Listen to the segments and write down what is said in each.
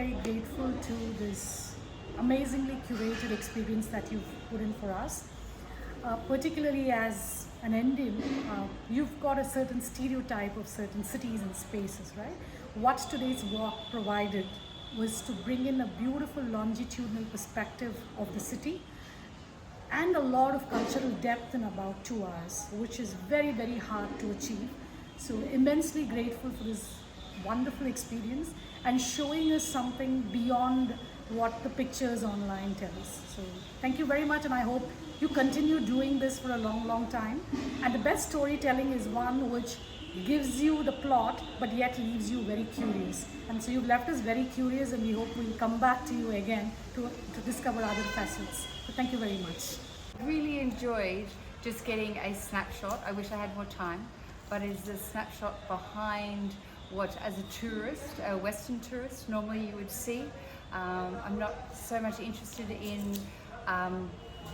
Very grateful to this amazingly curated experience that you've put in for us. Particularly as an Indian, you've got a certain stereotype of certain cities and spaces, right? What today's walk provided was to bring in a beautiful longitudinal perspective of the city and a lot of cultural depth in about 2 hours, which is very, very hard to achieve. So immensely grateful for this wonderful experience and showing us something beyond what the pictures online tell us. So thank you very much, and I hope you continue doing this for a long, long time. And the best storytelling is one which gives you the plot but yet leaves you very curious. And so you've left us very curious, and we hope we'll come back to you again to discover other facets. So thank you very much. Really enjoyed just getting a snapshot. I wish I had more time, but it's a snapshot behind what, as a tourist, a Western tourist, normally you would see. I'm not so much interested in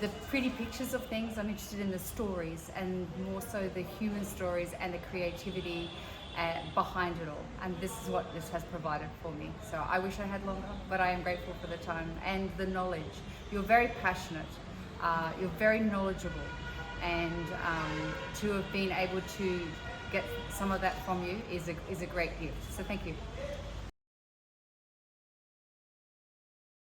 the pretty pictures of things. I'm interested in the stories, and more so the human stories and the creativity behind it all. And this is what this has provided for me. So I wish I had longer, but I am grateful for the time and the knowledge. You're very passionate, you're very knowledgeable, and to have been able to get some of that from you is a great gift. So thank you.